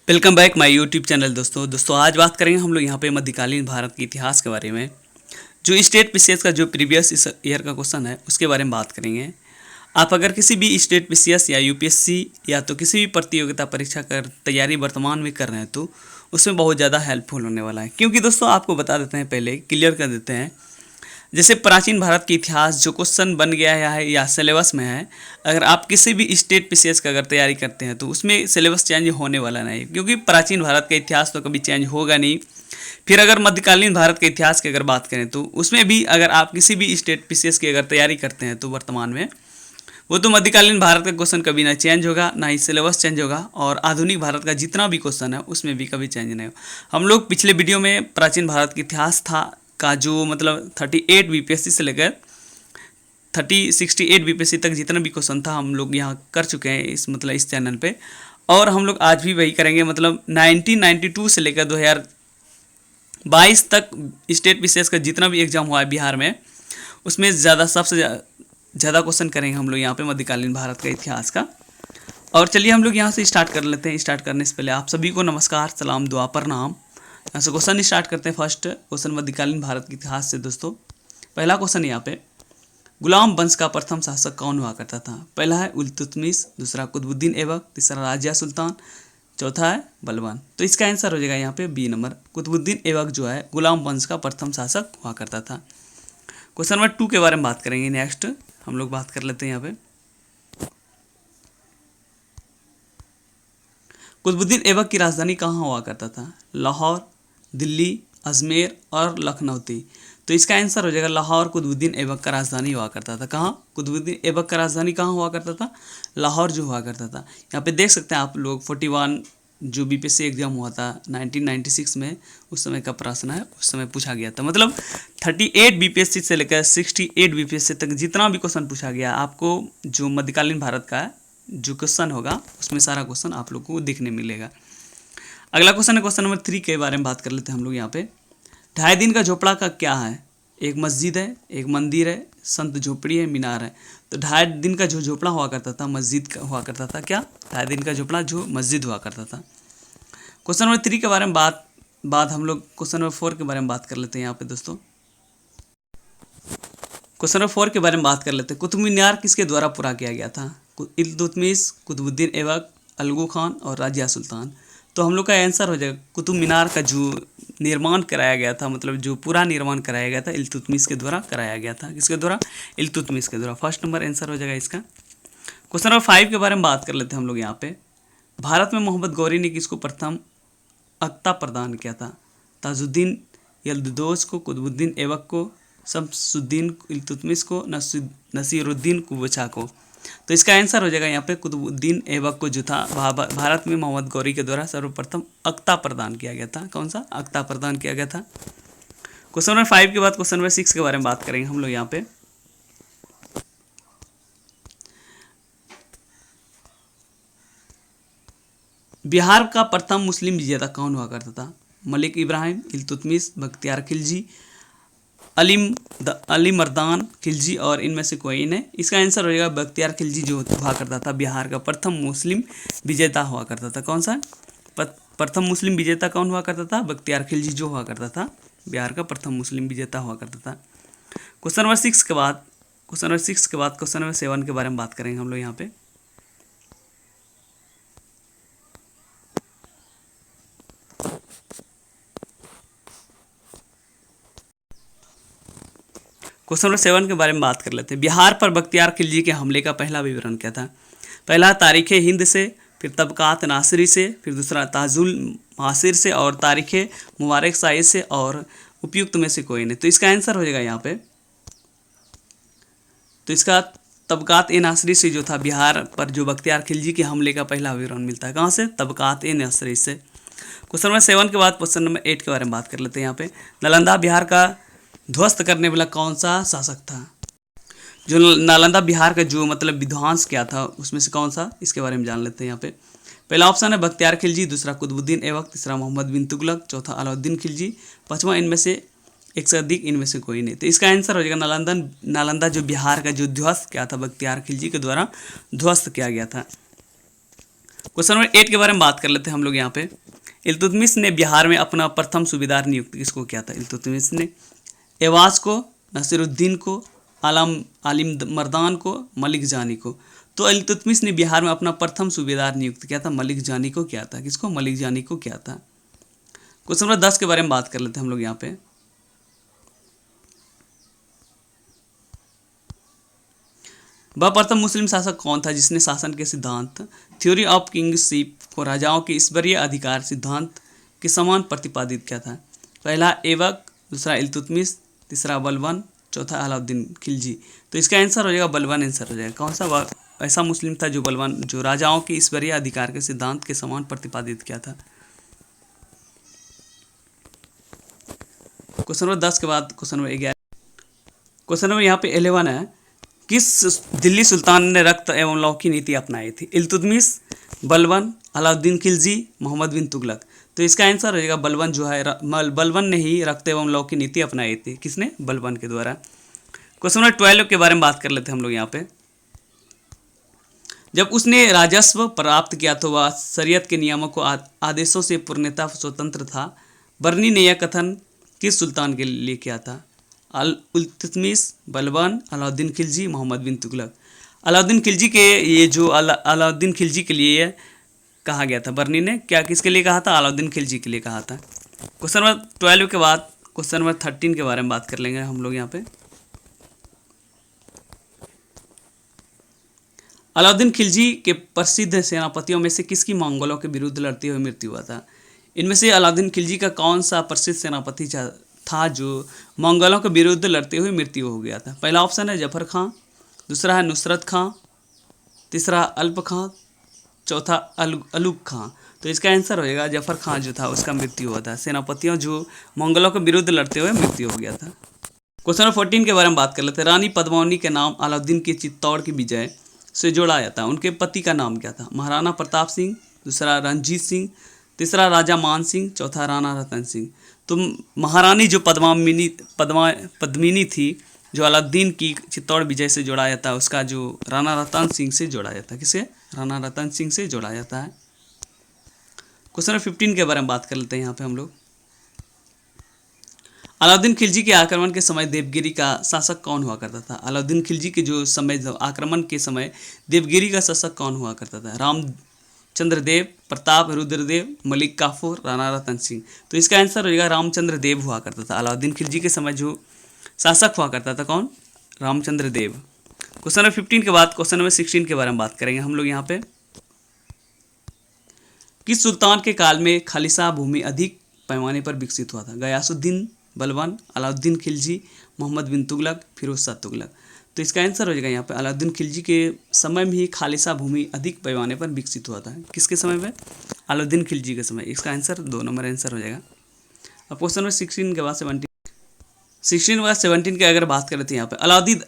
Welcome back my YouTube channel. दोस्तों आज बात करेंगे हम लोग यहाँ पे मध्यकालीन भारत के इतिहास के बारे में। जो स्टेट पीसीएस का जो प्रीवियस इस ईयर का क्वेश्चन है उसके बारे में बात करेंगे। आप अगर किसी भी स्टेट पीसीएस या यूपीएससी या तो किसी भी प्रतियोगिता परीक्षा कर तैयारी वर्तमान में कर रहे हैं तो उसमें बहुत ज़्यादा हेल्पफुल होने वाला है। क्योंकि दोस्तों आपको बता देते हैं, पहले क्लियर कर देते हैं। जैसे प्राचीन भारत के इतिहास जो क्वेश्चन बन गया है या सिलेबस में है, अगर आप किसी भी स्टेट पीसीएस का अगर तैयारी करते हैं तो उसमें सिलेबस चेंज होने वाला नहीं, क्योंकि प्राचीन भारत का इतिहास तो कभी चेंज होगा नहीं। फिर अगर मध्यकालीन भारत के इतिहास की अगर बात करें तो उसमें भी अगर आप किसी भी स्टेट पीसीएस की अगर तैयारी करते हैं तो वर्तमान में वो तो मध्यकालीन भारत का क्वेश्चन कभी ना चेंज होगा, ना ही सिलेबस चेंज होगा, और आधुनिक भारत का जितना भी क्वेश्चन है उसमें भी कभी चेंज नहीं होगा। हम लोग पिछले वीडियो में प्राचीन भारत का इतिहास था का जो मतलब 38 बीपीएससी से लेकर 68 बीपीएससी तक जितना भी क्वेश्चन था हम लोग यहाँ कर चुके हैं इस चैनल पे। और हम लोग आज भी वही करेंगे, मतलब 1992 से लेकर 2022 तक स्टेट पीसीएस का जितना भी एग्जाम हुआ है बिहार में उसमें सबसे ज़्यादा क्वेश्चन करेंगे हम लोग यहाँ पे मध्यकालीन भारत का इतिहास का। और चलिए हम लोग यहाँ से स्टार्ट कर लेते हैं। स्टार्ट करने से पहले आप सभी को नमस्कार, सलाम, दुआ, प्रणाम। यहाँ से क्वेश्चन स्टार्ट करते हैं। फर्स्ट क्वेश्चन मध्यकालीन भारत के इतिहास से। दोस्तों पहला क्वेश्चन यहाँ पे, गुलाम वंश का प्रथम शासक कौन हुआ करता था? पहला है इल्तुतमिश, दूसरा कुतुबुद्दीन ऐबक, तीसरा राजिया सुल्तान, चौथा है बलवान। तो इसका आंसर हो जाएगा यहाँ पे बी नंबर, कुतुबुद्दीन ऐबक जो है गुलाम वंश का प्रथम शासक हुआ करता था। क्वेश्चन नंबर 2 के बारे में बात करेंगे। नेक्स्ट हम लोग बात कर लेते हैं यहाँ पे, कुतुबुद्दीन ऐबक की राजधानी कहाँ हुआ करता था? लाहौर, दिल्ली, अजमेर और लखनऊती। तो इसका आंसर हो जाएगा लाहौर। कुतुबुद्दीन ऐबक का राजधानी हुआ करता था कहाँ? कुतुबुद्दीन ऐबक का राजधानी कहाँ हुआ करता था? लाहौर जो हुआ करता था। यहाँ पे देख सकते हैं आप लोग 41 जो बीपीएससी एग्जाम हुआ था 1996 में, उस समय का प्रश्न है, उस समय पूछा गया था। मतलब 38 बीपीएससी से लेकर 68 बीपीएससी तक जितना भी क्वेश्चन पूछा गया आपको जो मध्यकालीन भारत का जो क्वेश्चन होगा उसमें सारा क्वेश्चन आप लोग को देखने मिलेगा। अगला क्वेश्चन है क्वेश्चन नंबर 3 के बारे में बात कर लेते हैं हम लोग यहाँ पे। 2.5 दिन का झोपड़ा का क्या है? एक मस्जिद है, एक मंदिर है, संत झोपड़ी है, मीनार है। तो 2.5 दिन का जो झोपड़ा हुआ करता था मस्जिद का हुआ करता था। क्या? 2.5 दिन का झोपड़ा जो मस्जिद हुआ करता था। क्वेश्चन नंबर 3 के बारे में बात हम लोग क्वेश्चन नंबर 4 के बारे में बात कर लेते हैं यहाँ पे। दोस्तों क्वेश्चन नंबर 4 के बारे में बात कर लेते हैं। कुतुब मीनार किसके द्वारा पूरा किया गया था? इल्तुतमिश, कुतुबुद्दीन ऐबक, अलगू खान और राजिया सुल्तान। तो हम लोग का आंसर हो जाएगा कुतुब मीनार का जो निर्माण कराया गया था, मतलब जो पूरा निर्माण कराया गया था इल्तुतमिश के द्वारा कराया गया था। किसके द्वारा? इल्तुतमिश के द्वारा। फर्स्ट नंबर आंसर हो जाएगा इसका। क्वेश्चन नंबर 5 के बारे में बात कर लेते हैं हम लोग यहाँ पे। भारत में मोहम्मद गौरी ने किसको प्रथम अख्ता प्रदान किया था? ताजुद्दीन यल्दुदोस को, कुतुबुद्दीन ऐबक को, शम्सुद्दीन इल्तुतमिश को, नसीरुद्दीन कुबचा को। तो इसका आंसर हो जाएगा यहाँ पे कुतुबुद्दीन ऐबक को, जो था भारत में मोहम्मद गौरी के द्वारा सर्वप्रथम अख्ता प्रदान किया गया था। कौन सा? अख्ता प्रदान किया गया था। क्वेश्चन नंबर 5 के बाद क्वेश्चन नंबर 6 के बारे में बात करेंगे हम लोग यहाँ पे। बिहार का प्रथम मुस्लिम विजेता कौन हुआ करता था? मलिक इब्राहिम, इल्तुतमिश, बख्तियार खिलजी, अली मर्दान खिलजी और इनमें से कोई नहीं। इसका आंसर हो जाएगा बख्तियार खिलजी जो हुआ करता था बिहार का प्रथम मुस्लिम विजेता हुआ करता था। कौन सा? प्रथम मुस्लिम विजेता कौन हुआ करता था? बख्तियार खिलजी जो हुआ करता था बिहार का प्रथम मुस्लिम विजेता हुआ करता था। क्वेश्चन नंबर 6 के बाद क्वेश्चन नंबर 7 के बारे में बात करेंगे हम लोग यहाँ पे। क्वेश्चन नंबर 7 के बारे में बात कर लेते हैं। बिहार पर बख्तियार खिलजी के हमले का पहला विवरण क्या था? पहला तारीख हिंद से, फिर तबकात नासिरी से, फिर दूसरा ताजुल मासिर से और तारीख मुबारक शाही से, और उपयुक्त में से कोई नहीं। तो इसका आंसर हो जाएगा यहाँ पे, तो इसका तबकात नासिरी से जो था बिहार पर जो बख्तियार खिलजी के हमले का पहला विवरण मिलता है। कहाँ से? तबकात नासिरी से। क्वेश्चन नंबर 7 के बाद क्वेश्चन नंबर 8 के बारे में बात कर लेते हैं यहाँ पे। नालंदा बिहार का ध्वस्त करने वाला कौन सा शासक था? जो नालंदा बिहार का जो मतलब विध्वंस किया था उसमें से कौन सा? इसके बारे में जान लेते हैं यहाँ पे। पहला ऑप्शन है बख्तियार खिलजी, दूसरा कुतुबुद्दीन ऐबक, तीसरा मोहम्मद बिन तुगलक, चौथा अलाउद्दीन खिलजी, पांचवा इनमें से एक से अधिक, इनमें से कोई नहीं। तो इसका आंसर हो जाएगा नालंदा जो बिहार का जो ध्वस्त किया था बख्तियार खिलजी के द्वारा ध्वस्त किया गया था। क्वेश्चन नंबर 8 के बारे में बात कर लेते हैं हम लोग यहाँ पे। इल्तुतमिश ने बिहार में अपना प्रथम सूबेदार नियुक्त किसको किया था? इल्तुतमिश ने एवाज को, नसीरुद्दीन को, आलिम मर्दान को, मलिक जानी को। तो इल्तुतमिश ने बिहार में अपना प्रथम सूबेदार नियुक्त किया था, मलिक जानी को किया था। किसको? मलिक जानी को किया था। क्वेश्चन नंबर 10 के बारे में बात कर लेते हैं हम लोग यहाँ पे। वह प्रथम मुस्लिम शासक कौन था जिसने शासन के सिद्धांत थ्योरी ऑफ किंगशिप को राजाओं के ईश्वरीय अधिकार सिद्धांत के समान प्रतिपादित किया था? पहला ऐबक, दूसरा इल्तुतमिश, तीसरा बलबन, चौथा अलाउद्दीन खिलजी। तो इसका आंसर हो जाएगा बलबन आंसर हो जाएगा। कौन सा वह ऐसा मुस्लिम था जो राजाओं के ईश्वरीय अधिकार के सिद्धांत के समान प्रतिपादित किया था? क्वेश्चन नंबर 10 के बाद क्वेश्चन नंबर 11। क्वेश्चन नंबर यहाँ पे 11 है, किस दिल्ली सुल्तान ने रक्त एवं लौ की नीति अपनाई थी? इल्तुतमिश, बलबन, अलाउद्दीन खिलजी, मोहम्मद बिन तुगलक। तो इसका आंसर हो जाएगा बलबन जो है, बलबन ने ही रक्त एवं लौ की नीति अपनाई थी। किसने? बलबन के द्वारा। क्वेश्चन नंबर 12 के बारे में बात कर लेते हैं हम लोग यहाँ पे। जब उसने राजस्व प्राप्त किया तो वह शरीयत के नियमों को आदेशों से पूर्णतः स्वतंत्र था। बर्नी ने यह कथन किस सुल्तान के लिए किया था? इल्तुतमिश, बलबन, अलाउद्दीन खिलजी, मोहम्मद बिन तुगलक। अलाउद्दीन खिलजी के ये जो अलाउद्दीन खिलजी के लिए कहा गया था। बर्नी ने क्या किसके लिए कहा था? अलाउद्दीन खिलजी के लिए कहा था। क्वेश्चन नंबर 12 के बाद क्वेश्चन नंबर 13 के बारे में बात कर लेंगे हम लोग यहाँ पे। अलाउद्दीन खिलजी के प्रसिद्ध सेनापतियों में से किसकी मंगोलों के विरुद्ध लड़ते हुए मृत्यु हुआ था? इनमें से अलाउद्दीन खिलजी का कौन सा प्रसिद्ध सेनापति था जो मंगोलों के विरुद्ध लड़ते हुए मृत्यु हो गया था? पहला ऑप्शन है जफर खां, दूसरा है नुसरत खां, तीसरा अल्प खां, चौथा अलुग खां। तो इसका आंसर हो जाएगा जफर खां जो था उसका मृत्यु हुआ था। सेनापतियों जो मंगोलों के विरुद्ध लड़ते हुए मृत्यु हो गया था। क्वेश्चन नंबर 14 के बारे में बात कर लेते हैं। रानी पद्मावती के नाम अलाउद्दीन की चित्तौड़ की विजय से जोड़ा जाता है। उनके पति का नाम क्या था? महाराणा प्रताप सिंह, दूसरा रणजीत सिंह, तीसरा राजा मान सिंह, चौथा राणा रतन सिंह। तो महारानी जो पद्मिनी थी जो अलाउद्दीन की चित्तौड़ विजय से जोड़ा जाता है, उसका जो राणा रतन सिंह से जोड़ा जाता है। किसे? राणा रतन सिंह से जोड़ा जाता है। क्वेश्चन नंबर 15 के बारे में बात कर लेते हैं यहाँ पे हम लोग। अलाउद्दीन खिलजी के आक्रमण के समय देवगिरी का शासक कौन हुआ करता था? अलाउद्दीन खिलजी के जो आक्रमण के समय देवगिरी का शासक कौन हुआ करता था? रामचंद्र देव, प्रताप रुद्रदेव, मलिक काफूर, राणा रतन सिंह। तो इसका आंसर हो जाएगा रामचंद्र देव हुआ करता था। अलाउद्दीन खिलजी के समय जो शासक हुआ करता था कौन? रामचंद्र देव। क्वेश्चन नंबर 15 के बाद क्वेश्चन नंबर 16 के बारे में बात करेंगे हम लोग यहाँ पे। किस सुल्तान के काल में खालिसा भूमि अधिक पैमाने पर विकसित हुआ था? गयासुद्दीन, बलबन, अलाउद्दीन खिलजी, मोहम्मद बिन तुगलक, फिरोज शाह तुगलक। तो इसका आंसर हो जाएगा यहाँ पे अलाउद्दीन खिलजी के समय में ही खालिसा भूमि अधिक पैमाने पर विकसित हुआ था। किसके समय पे? अलाउद्दीन खिलजी के समय। इसका आंसर 2 नंबर आंसर हो जाएगा। अब क्वेश्चन नंबर 16 के बाद 17 की अगर बात करें तो यहाँ पे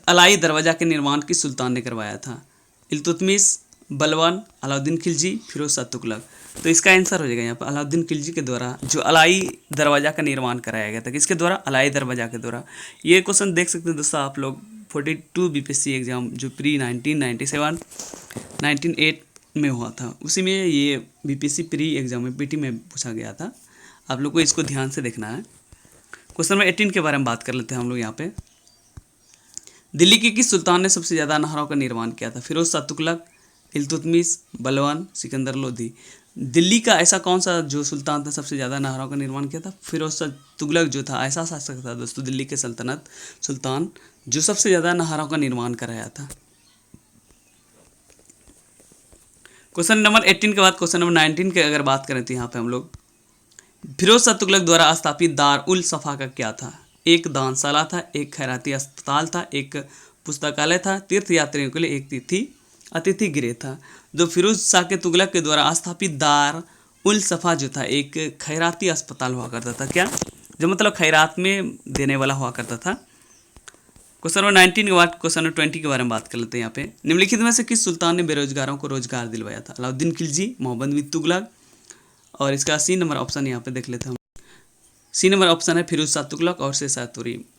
अलाई दरवाजा के निर्माण किस सुल्तान ने करवाया था? इल्तुतमिश, बलबन, अलाउद्दीन खिलजी, फिरोज शाह तुगलक। तो इसका आंसर हो जाएगा यहाँ पर अलाउद्दीन खिलजी के द्वारा जो अलाई दरवाजा का निर्माण कराया गया था। किसके द्वारा? अलाई दरवाजा के द्वारा। ये क्वेश्चन देख सकते हैं दोस्तों आप लोग 42 बीपीएससी एग्जाम जो प्री 1997 1998 में हुआ था, उसी में ये बीपीएससी प्री एग्जाम में पीटी में पूछा गया था। आप लोग को इसको ध्यान से देखना है। क्वेश्चन नंबर 18 के बारे में बात कर लेते हैं हम लोग यहाँ पे। दिल्ली के किस सुल्तान ने सबसे ज़्यादा नहरों का निर्माण किया था? फिरोज शाह तुगलक, इल्तुतमिश, बलबन, सिकंदर लोधी। दिल्ली का ऐसा कौन सा जो सुल्तान था सबसे ज़्यादा नहरों का निर्माण किया था? फिरोज शाह तुगलक जो था ऐसा शासक था दोस्तों दिल्ली के सल्तनत सुल्तान जो सबसे ज़्यादा नहरों का निर्माण कराया था। क्वेश्चन नंबर 18 के बाद क्वेश्चन नंबर 19 के अगर बात करें तो यहाँ पे हम लोग फिरोज शाह तुगलक द्वारा स्थापित दार उल सफ़ा का क्या था? एक दानशाला था, एक खैराती अस्पताल था, एक पुस्तकालय था, तीर्थ यात्रियों के लिए एक अतिथि गृह था। जो फिरोज शाह के तुगलक के द्वारा स्थापित दार उल सफ़ा जो था एक खैराती अस्पताल हुआ करता था। क्या? जो मतलब खैरात में देने वाला हुआ करता था। क्वेश्चन नंबर 19 के बाद क्वेश्चन नंबर 20 के बारे में बात कर लेते हैं यहाँ पे। निम्नलिखित में से किस सुल्तान ने बेरोजगारों को रोजगार दिलवाया था? अलाउद्दीन खिलजी, मोहम्मद बिन तुगलक। और इसका सी नंबर ऑप्शन यहाँ पे देख लेते हैं हम। सी नंबर ऑप्शन है फिरोज शाह तुगलक और शेरशाह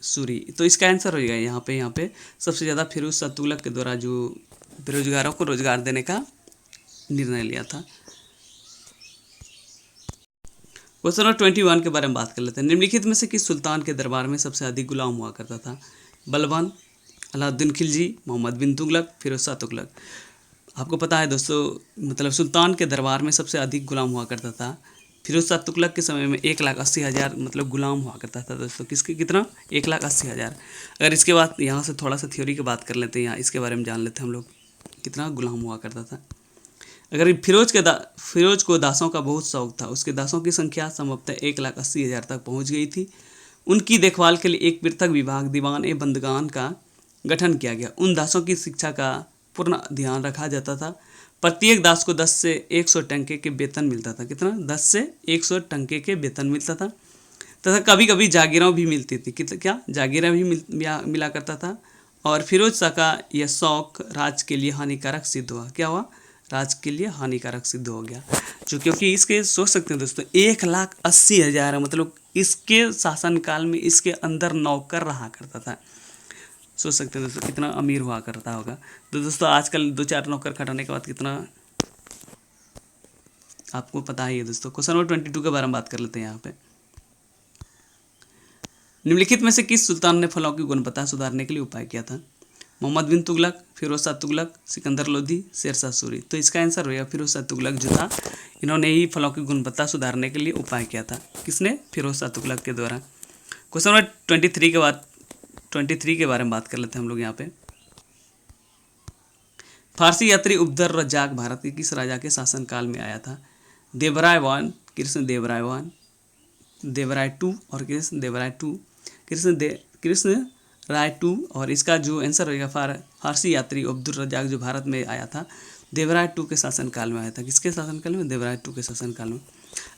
सूरी। तो इसका आंसर हो जाएगा यहाँ पे सबसे ज़्यादा फिरोज शाह तुगलक के द्वारा जो बेरोजगारों को रोजगार देने का निर्णय लिया था। क्वेश्चन नंबर 21 के बारे में बात कर लेते हैं। निम्नलिखित में से किस सुल्तान के दरबार में सबसे अधिक गुलाम हुआ करता था? बलबन, अलाउद्दीन खिलजी, मोहम्मद बिन तुगलक, फिरोज शाह तुगलक। आपको पता है दोस्तों, मतलब सुल्तान के दरबार में सबसे अधिक गुलाम हुआ करता था फिरोज शाह तुगलक के समय में 1,80,000 मतलब गुलाम हुआ करता था दोस्तों। किसके कितना? 1,80,000। अगर इसके बाद यहाँ से थोड़ा सा थ्योरी की बात कर लेते हैं, यहाँ इसके बारे में जान लेते हैं हम लोग कितना गुलाम हुआ करता था। अगर फिरोज को दासों का बहुत शौक था। उसके दासों की संख्या संभवतः 1,80,000 तक पहुँच गई थी। उनकी देखभाल के लिए एक पृथक विभाग दीवान ए बंदगान का गठन किया गया। उन दासों की शिक्षा का पूर्ण ध्यान रखा जाता था। प्रत्येक दास को 10 से 100 टंके के वेतन मिलता था। कितना? 10 से 100 टंके के वेतन मिलता था तथा कभी कभी जागीरें भी मिलती थी। क्या जागीरें भी मिला करता था। और फिरोज शाह का यह शौक राज के लिए हानिकारक सिद्ध हुआ। क्या हुआ? राज के लिए हानिकारक सिद्ध हो गया। जो क्योंकि इसके सोच सकते हैं दोस्तों, 1,80,000 मतलब इसके शासनकाल में इसके अंदर नौकर रहा करता था। सोच सकते हैं दोस्तों कितना अमीर हुआ करता होगा। तो दोस्तों आजकल 2-4 नौकर खटाने के बाद कितना आपको पता ही है दोस्तों। क्वेश्चन नंबर 22 के बारे में बात कर लेते हैं यहाँ पे। निम्नलिखित में से किस सुल्तान ने फलों की गुणवत्ता सुधारने के लिए उपाय किया था? मोहम्मद बिन तुगलक, फिरोज शाह तुगलक, सिकंदर लोधी, शेर शाह सूरी। तो इसका आंसर होगा फिरोज शाह तुगलक जो था, इन्होंने ही फलों की गुणवत्ता सुधारने के लिए उपाय किया था। किसने? फिरोज शाह तुगलक के द्वारा। क्वेश्चन नंबर 23 के बारे में बात कर लेते हैं हम लोग यहाँ पे। फारसी यात्री उबदर रज्जाक भारत के किस राजा के शासनकाल में आया था? Devaraya one, Krishna Devaraya one, Devaraya two और कृष्ण देवराय टू, कृष्ण राय टू। और इसका जो आंसर होगा फारसी यात्री अब्दुल रज्जाक जो भारत में आया था देवराय टू के शासनकाल में आया था। किसके शासनकाल में? देवराय टू के शासनकाल में।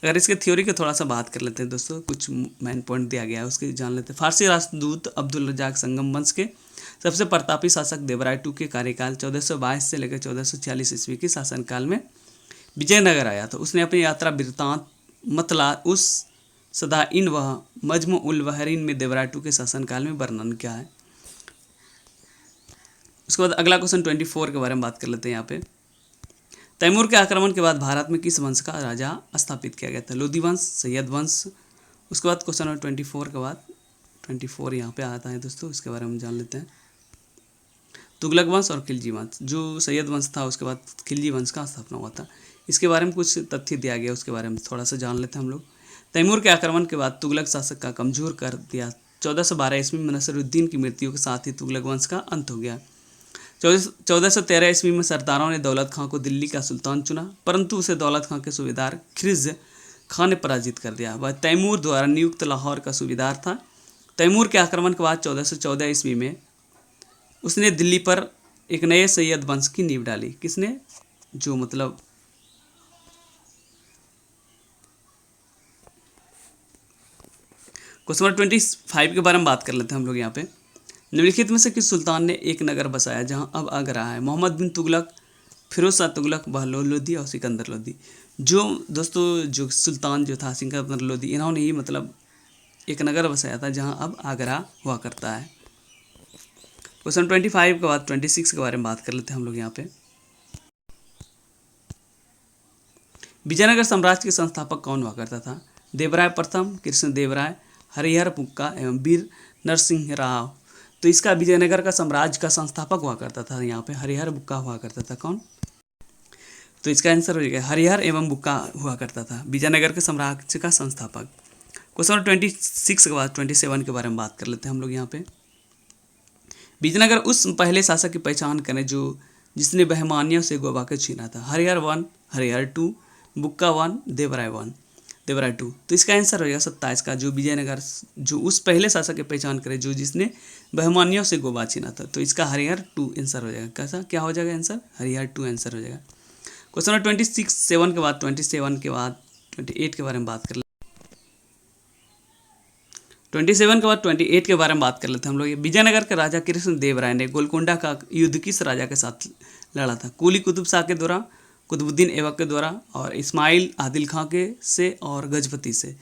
अगर इसके थ्योरी की थोड़ा सा बात कर लेते हैं दोस्तों, कुछ मेन पॉइंट दिया गया है उसके जान लेते हैं। फारसी राष्ट्रदूत अब्दुल रज्जाक संगम वंश के सबसे प्रतापी शासक देवराय टू के कार्यकाल 1422 से लेकर 1446 ईस्वी के शासनकाल में विजयनगर आया था। उसने अपनी यात्रा वृत्तांत मतला उस सदाइन व मजमु उल बहरीन में देवराय टू के शासनकाल में वर्णन किया है। उसके बाद अगला क्वेश्चन 24 के बारे में बात कर लेते हैं यहाँ पे। तैमूर के आक्रमण के बाद भारत में किस वंश का राजा स्थापित किया गया था? लोधी वंश, सैयद वंश। उसके बाद क्वेश्चन नंबर 24 के बाद 24 यहाँ पे आता है दोस्तों, इसके बारे में जान लेते हैं। तुगलक वंश और खिलजी वंश। जो सैयद वंश था उसके बाद खिलजी वंश का स्थापना हुआ था। इसके बारे में कुछ तथ्य दिया गया, उसके बारे में थोड़ा सा जान लेते हैं हम लोग। तैमूर के आक्रमण के बाद तुगलक शासक का कमजोर कर दिया। 1412 ईस्वी में नसरुद्दीन की मृत्यु के साथ ही तुगलक वंश का अंत हो गया। 1413 ईस्वी में सरदारों ने दौलत खां को दिल्ली का सुल्तान चुना, परंतु उसे दौलत खां के सूबेदार खिर्ज खां ने पराजित कर दिया। वह तैमूर द्वारा नियुक्त लाहौर का सूबेदार था। तैमूर के आक्रमण के बाद 1414 ईस्वी में उसने दिल्ली पर एक नए सैयद वंश की नींव डाली। किसने? जो मतलब क्वेश्चन नंबर 25 के बारे में बात कर लेते हैं हम लोग यहाँ पे। निम्नलिखित में से किस सुल्तान ने एक नगर बसाया जहां अब आगरा है? मोहम्मद बिन तुगलक, फिरोज शाह तुगलक, बहलोल लोधी और सिकंदर लोधी। जो दोस्तों जो सुल्तान जो था सिकंदर लोधी, इन्होंने ही मतलब एक नगर बसाया था जहां अब आगरा हुआ करता है। क्वेश्चन 25 के बाद 26 के बारे में बात कर लेते हैं हम लोग यहाँ पे। विजयनगर साम्राज्य के संस्थापक कौन हुआ करता था? देवराय प्रथम, कृष्ण देवराय, हरिहर बुक्का एवं वीर नरसिंह राव। तो इसका विजयनगर का साम्राज्य का संस्थापक हुआ करता था यहाँ पे हरिहर बुक्का हुआ करता था। कौन? तो इसका आंसर हो जाएगा हरिहर एवं बुक्का हुआ करता था विजयनगर के साम्राज्य का संस्थापक। क्वेश्चन नंबर 26 के बाद 27 के बारे में बात कर लेते हैं हम लोग यहाँ पे। विजयनगर उस पहले शासक की पहचान करें जो जिसने बहमानियों से गोवा के छीना था। हरिहर 1, हरिहर 2, बुक्का 1, देवराय 1, देवराय 2। तो इसका आंसर होगा 27 का, जो विजयनगर जो उस पहले शासक की पहचान करे जो जिसने बहमानियों से गोवा छीना था। तो इसका हरिहर 2 आंसर हो जाएगा। कैसा क्या हो जाएगा आंसर? हरिहर 2 आंसर हो जाएगा। क्वेश्चन नंबर 27 के बाद 28 के बारे में बात कर लेते हैं। 27 के बाद 28 के बारे में बात कर लेते हैं हम लोग। विजयनगर के राजा कृष्ण देव राय ने गोलकोंडा का युद्ध किस राजा के साथ लड़ा था? कुली कुतुब शाह के द्वारा, कुतुबुद्दीन ऐबक के द्वारा और इस्माइल आदिल खां के से और गजपति से।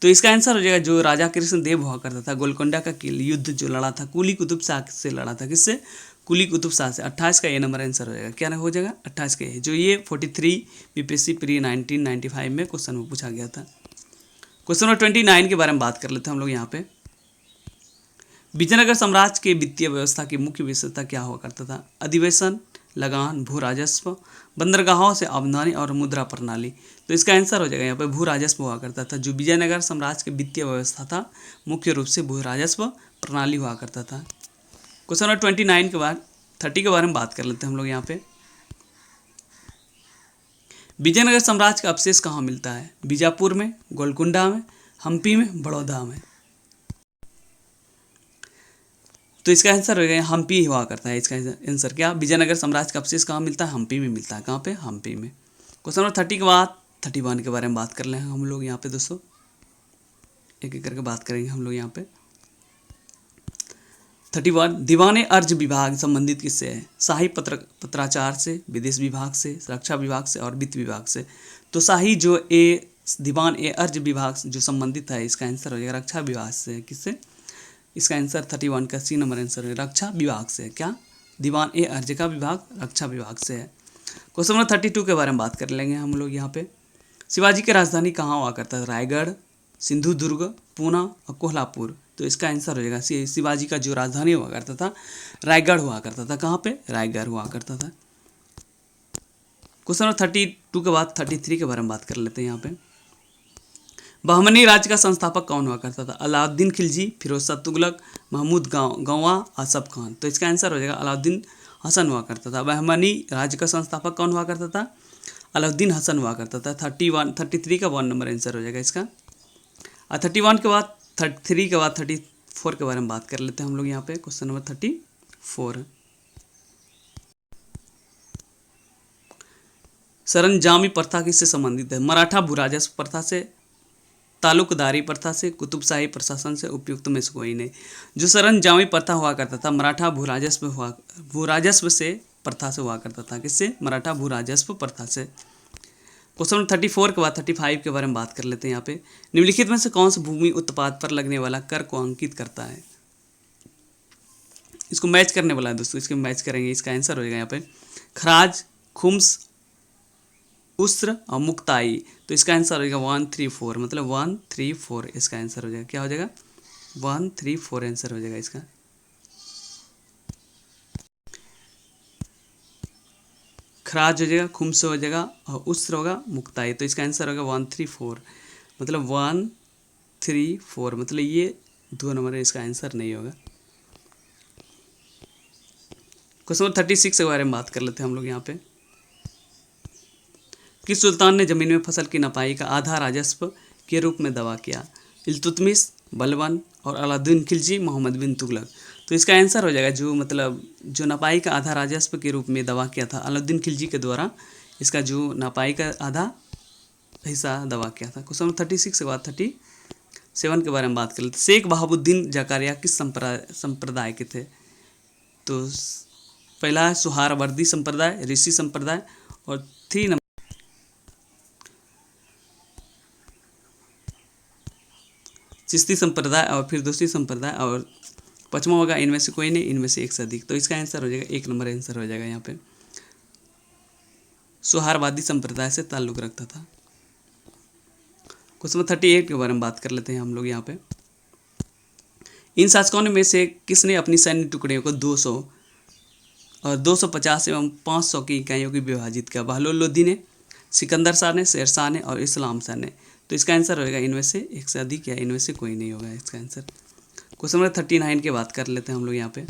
तो इसका आंसर हो जाएगा जो राजा कृष्ण देव हुआ करता था गोलकोंडा का युद्ध जो लड़ा था कुली कुतुब शाह से लड़ा था। किससे? कुली कुतुब शाह से। 28 का ये नंबर आंसर हो जाएगा। क्या हो जाएगा? 28 का जो ये 43 बीपीएससी प्री 1995 में क्वेश्चन में पूछा गया था। क्वेश्चन नंबर 29 के बारे में बात कर लेते हैं हम लोग यहाँ पे। विजयनगर साम्राज्य के वित्तीय व्यवस्था की मुख्य विशेषता क्या हुआ करता था? अधिवेशन, लगान, भू राजस्व, बंदरगाहों से आमदनी और मुद्रा प्रणाली। तो इसका आंसर हो जाएगा यहाँ पे भू राजस्व हुआ करता था। जो विजयनगर साम्राज्य की वित्तीय व्यवस्था था मुख्य रूप से भू राजस्व प्रणाली हुआ करता था। क्वेश्चन नंबर 29 के बाद 30 के बारे में बात कर लेते हैं हम लोग यहाँ पे। विजयनगर साम्राज्य का अवशेष कहाँ मिलता है? बीजापुर में, गोलकुंडा में, हम्पी में, बड़ौदा में। तो इसका आंसर हो गया हम्पी हुआ करता है। इसका आंसर क्या? विजयनगर साम्राज्य का अवशेष कहाँ मिलता है? हम्पी में मिलता है। कहाँ पे? हम्पी में। क्वेश्चन नंबर 30 के बाद 31 के बारे में बात कर रहे हैं हम लोग यहाँ पे दोस्तों। एक एक करके बात करेंगे हम लोग यहाँ पे। 31 दीवाने अर्ज विभाग संबंधित किससे है? शाही पत्राचार से, विदेश विभाग से, रक्षा विभाग से और वित्त विभाग से। तो शाही जो दीवान ए अर्ज विभाग जो संबंधित है, इसका आंसर हो जाएगा रक्षा विभाग से। किससे? इसका आंसर 31 का सी नंबर आंसर है रक्षा विभाग से। क्या? दीवान ए अर्ज का विभाग रक्षा विभाग से है। क्वेश्चन नंबर 32 के बारे में बात कर लेंगे हम लोग यहाँ पे। शिवाजी की राजधानी कहाँ हुआ करता है? रायगढ़, सिंधुदुर्ग, पूना और कोल्हापुर। तो इसका आंसर हो जाएगा शिवाजी का जो राजधानी हुआ करता था रायगढ़ हुआ करता था। कहाँ पे? रायगढ़ हुआ करता था। क्वेश्चन नंबर 32 के बाद 33 के बारे में बात कर लेते हैं यहाँ पे। बहमनी राज्य का संस्थापक कौन हुआ करता था? अलाउद्दीन खिलजी, फिरोज शाह तुगलक, महमूद गौवा, आसफ खान। तो इसका आंसर हो जाएगा अलाउद्दीन हसन हुआ करता था। बहमनी राज्य का संस्थापक कौन हुआ करता था? अलाउद्दीन हसन हुआ करता था। 33 का 1 नंबर आंसर हो जाएगा इसका। और 31 के बाद 33 के बाद 34 के बारे में बात कर लेते हैं हम लोग यहाँ पे। क्वेश्चन नंबर 34 सरंजामी प्रथा किससे संबंधित है? मराठा भू राजस्व प्रथा से, तालुकदारी प्रथा से, कुतुबशाही प्रशासन से, उपयुक्त में से कोई नहीं। जो सरंजामी प्रथा हुआ करता था मराठा भू राजस्व से प्रथा से हुआ करता था। किससे? मराठा भू राजस्व प्रथा से। क्वेश्चन 34 के बाद 35 के बारे में बात कर लेते हैं यहाँ पे। निम्नलिखित में से कौन सा भूमि उत्पाद पर लगने वाला कर को अंकित करता है? इसको मैच करने वाला है दोस्तों, इसके मैच करेंगे। इसका आंसर हो जाएगा यहाँ पे खराज, खुम्स, उस्र और मुक्ताई। तो इसका आंसर हो जाएगा 134, मतलब 134 इसका आंसर हो जाएगा। क्या हो जाएगा? 134 आंसर हो जाएगा इसका। खराज हो जाएगा, खुम्स हो जाएगा और उस्र होगा, मुक्ताई। तो इसका आंसर होगा 134, मतलब 134, मतलब ये 2 नंबर है, इसका आंसर नहीं होगा। क्वेश्चन नंबर 36 के बारे में बात कर लेते हैं हम लोग यहाँ पे। किस सुल्तान ने जमीन में फसल की नपाई का आधा राजस्व के रूप में दावा किया? इल्तुतमिश, बलबन और अलाउद्दीन खिलजी, मोहम्मद बिन तुगलक। तो इसका आंसर हो जाएगा जो नपाई का आधा राजस्व के रूप में दावा किया था अलाउद्दीन खिलजी के द्वारा, इसका जो नपाई का आधा हिस्सा दावा किया था। क्वेश्चन 36 के बाद 37 के बारे में बात कर लेते हैं। शेख बहाबुद्दीन जकारिया किस संप्रदाय के थे? तो पहला है सुहारवर्दी संप्रदाय, ऋषि संप्रदाय, और 3 नंबर चिश्ती संप्रदाय, और फिर दूसरी संप्रदाय, और 5वां होगा इनमें से कोई नहीं, इनमें से एक से अधिक। तो इसका आंसर हो जाएगा 1 नंबर आंसर हो जाएगा यहाँ पे। सुहारवादी संप्रदाय से ताल्लुक़ रखता था। क्वेश्चन 38 के बारे में बात कर लेते हैं हम लोग यहाँ पे। इन शासकों में से किसने अपनी सैन्य टुकड़ियों को 200 और 250 एवं 500 की इकाइयों की विभाजित किया? बहलोल लोदी ने, सिकंदर शाह ने, शेर शाह ने और इस्लाम शाह ने। तो इसका आंसर होगा इनमें से एक से अधिक या इनमें से कोई नहीं होगा इसका आंसर। क्वेश्चन नंबर 39 की बात कर लेते हैं हम लोग यहाँ पे।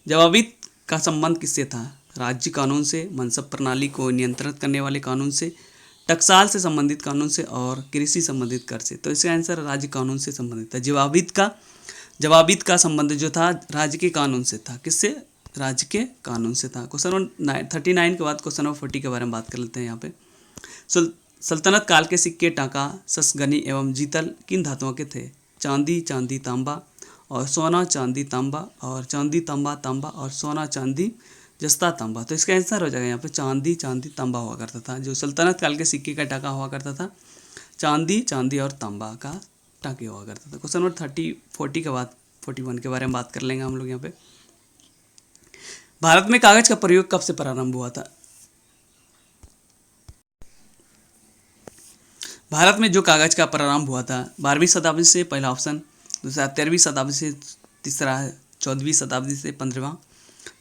जवाबित का संबंध किससे था? राज्य कानून से, मनसब प्रणाली को नियंत्रित करने वाले कानून से, टकसाल से संबंधित कानून से और कृषि संबंधित कर से। तो इसका आंसर राज्य कानून से संबंधित था। जवाबित का संबंध जो था राज्य के कानून से था। किससे? राज्य के कानून से था। क्वेश्चन नंबर 39 के बाद क्वेश्चन नंबर 40 के बारे में बात कर लेते हैं यहाँ पे। सल्तनत काल के सिक्के टाका, ससगनी एवं जीतल किन धातुओं के थे? चांदी, चांदी तांबा और सोना, चांदी तांबा और चांदी तांबा तांबा और सोना चांदी जस्ता तांबा। तो इसका आंसर हो जाएगा यहाँ पे चांदी, चांदी तांबा हुआ करता था। जो सल्तनत काल के सिक्के का टाका हुआ करता था चांदी, चांदी और तांबा का टाके हुआ करता था। क्वेश्चन नंबर 40 के बाद 41 के बारे में बात कर लेंगे हम लोग यहाँ पे। भारत में कागज का प्रयोग कब से प्रारंभ हुआ था? भारत में जो कागज़ का प्रारंभ हुआ था 12वीं शताब्दी से, पहला ऑप्शन। दूसरा 13वीं शताब्दी से, तीसरा है 14वीं शताब्दी से, 15वां,